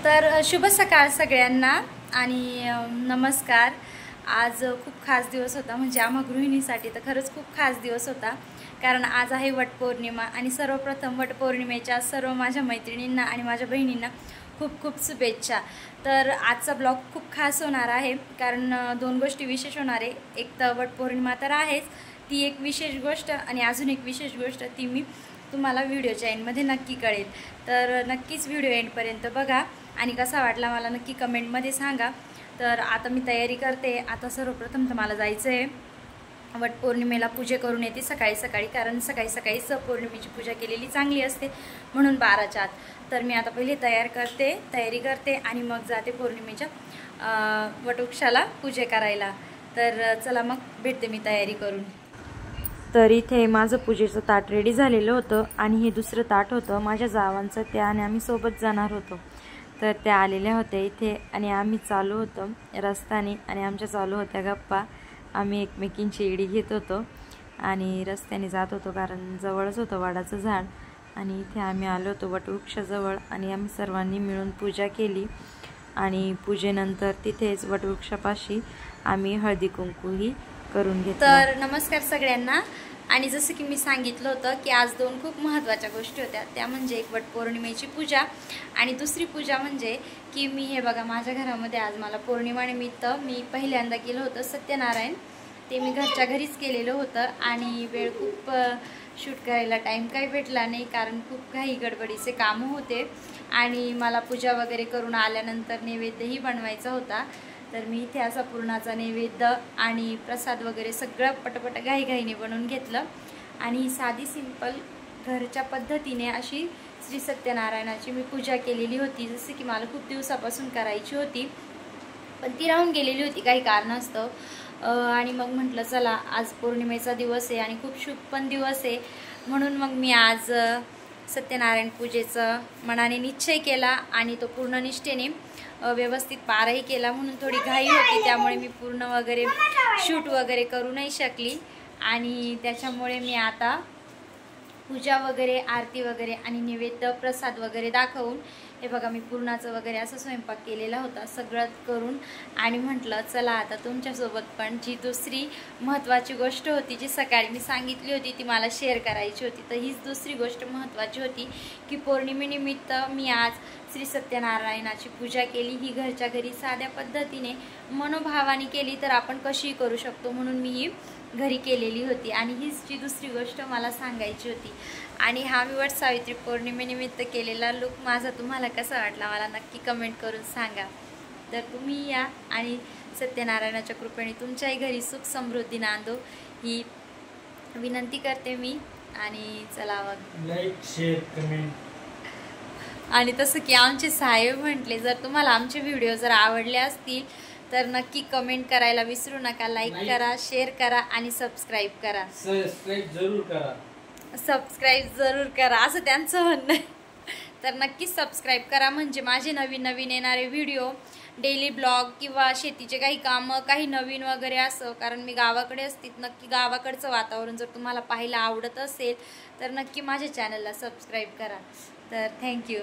तर शुभ सकाळ सगळ्यांना आणि नमस्कार। आज खूप खास दिवस होता, म्हणजे आम्हा गृहिणीसाठी तर खरंच खूप खास दिवस होता, कारण आज आहे वटपौर्णिमा। आणि सर्वप्रथम वटपौर्णिमेच्या सर्व माझ्या मैत्रिणींना आणि माझ्या बहिणींना खूप खूप शुभेच्छा। तर आजचा ब्लॉग खूप खास होणार आहे, कारण दोन गोष्टी विशेष होणार आहे। एक तर वटपौर्णिमा तर आहेच, ती एक विशेष गोष्ट, आणि अजून एक विशेष गोष्ट ती मी तुम्हाला व्हिडिओच्या एंडमध्ये नक्की कळेल। तर नक्कीच व्हिडिओ एंडपर्यंत बघा आणि कसा वाटला मला नक्की कमेंटमध्ये सांगा। तर आता मी तयारी करते। आता सर्वप्रथम तर मला जायचं आहे वटपौर्णिमेला, पूजा करून येते सकाळी सकाळी, कारण सकाळी सकाळीच पौर्णिमेची पूजा केलेली चांगली असते म्हणून 12च्या आत। तर मी आता पहिले तयारी करते आणि मग जाते पौर्णिमेच्या वटवृक्षाला पूजा करायला। तर चला मग भेटते मी तयारी करून। तर इथे माझं पूजेचं ताट रेडी झालेलं होतं आणि हे दुसरं ताट होतं माझ्या जावांचं, त्याने आम्ही सोबत जाणार होतो। तर त्या आलेल्या होत्या इथे आणि आम्ही चालू होतो रस्त्याने, आणि आमच्या चालू होत्या गप्पा। आम्ही एकमेकींची ईडी घेत होतो आणि रस्त्याने जात होतो, कारण जवळच होतं वडाचं झाड। आणि इथे आम्ही आलो होतो वटवृक्षाजवळ आणि आम्ही सर्वांनी मिळून पूजा केली। आणि पूजेनंतर तिथेच वटवृक्षापाशी आम्ही हळदी कुंकूही करून घेतलं। तर नमस्कार सगळ्यांना। आणि जसं की मी सांगितलं होतं की आज दोन खूप महत्त्वाच्या गोष्टी होत्या, त्या म्हणजे एक वटपौर्णिमेची पूजा आणि दुसरी पूजा म्हणजे की मी हे बघा माझ्या घरामध्ये आज मला पौर्णिमानिमित्त मी पहिल्यांदा केलं होतं सत्यनारायण। ते मी घरच्या घरीच केलेलं होतं आणि वेळ खूप शूट करायला टाईम काही भेटला नाही, कारण खूप काही गडबडीचे कामं होते आणि मला पूजा वगैरे करून आल्यानंतर नैवेद्यही बनवायचा होता। तर मी इथे असा पुरणाचा नैवेद्य आणि प्रसाद वगैरे सगळं पटपट घाईघाईने बनवून घेतलं आणि साधी सिंपल घरच्या पद्धतीने अशी श्री सत्यनारायणाची मी पूजा केलेली होती, जसे की मला खूप दिवसापासून करायची होती पण ती राहून गेलेली होती काही कारणास्तव। आणि मग म्हटलं चला आज पौर्णिमेचा दिवस आहे आणि खूप शुभ पण दिवस आहे, म्हणून मग मी आज सत्यनारायण पूजेचा मनाने निश्चय केला आणि तो पूर्ण निष्ठेने व्यवस्थित पारही केला। म्हणून थोडी घाई होती, त्यामुळे मी पूर्ण वगैरे शूट वगैरे करू नाही शकली आणि त्याच्यामुळे मी आता पूजा वगैरे आरती वगैरे आणि नैवेद्य प्रसाद वगैरे दाखवून हे बघा मी पूर्णाचं वगैरे असं स्वयंपाक केलेला होता सगळं करून, आणि म्हटलं चला आता तुमच्यासोबत पण जी दुसरी महत्त्वाची गोष्ट होती जी सकाळी मी सांगितली होती ती मला शेअर करायची होती। तर हीच दुसरी गोष्ट महत्त्वाची होती की पौर्णिमेनिमित्त मी आज श्री सत्यनारायणाची पूजा केली। ही घरच्या घरी साध्या पद्धतीने मनोभावाने केली तर आपण कशी करू शकतो, म्हणून मी ही घरी केलेली होती आणि हीच जी दुसरी गोष्ट मला सांगायची होती। आणि हा मी वट सावित्री पौर्णिमेनिमित्त केलेला लुक माझा तुम्हाला कसा वाटला मला नक्की कमेंट करून सांगा। तर तुम्ही या आणि सत्यनारायणाच्या कृपेने तुमच्याही घरी सुख समृद्धी नांदो ही विनंती करते मी। आणि चला मग लाईक शेअर कमेंट। आणि तसं की आमचे साहेब म्हटले जर तुम्हाला आमचे व्हिडिओ जर आवडले असतील तर नक्की कमेंट करायला विसरू नका, लाईक करा, शेअर करा आणि सबस्क्राईब करा। सबस्क्राईब जरूर करा असं त्यांचं म्हणणं आहे। तर नक्की सबस्क्राईब करा, म्हणजे माझे नवीन नवीन येणारे व्हिडिओ, डेली ब्लॉग किंवा शेतीचे काही कामं काही नवीन वगैरे असं, कारण मी गावाकडे असते, नक्की गावाकडचं वातावरण जर तुम्हाला पाहायला आवडत असेल तर नक्की माझ्या चॅनलला सबस्क्राईब करा। तर थँक्यू।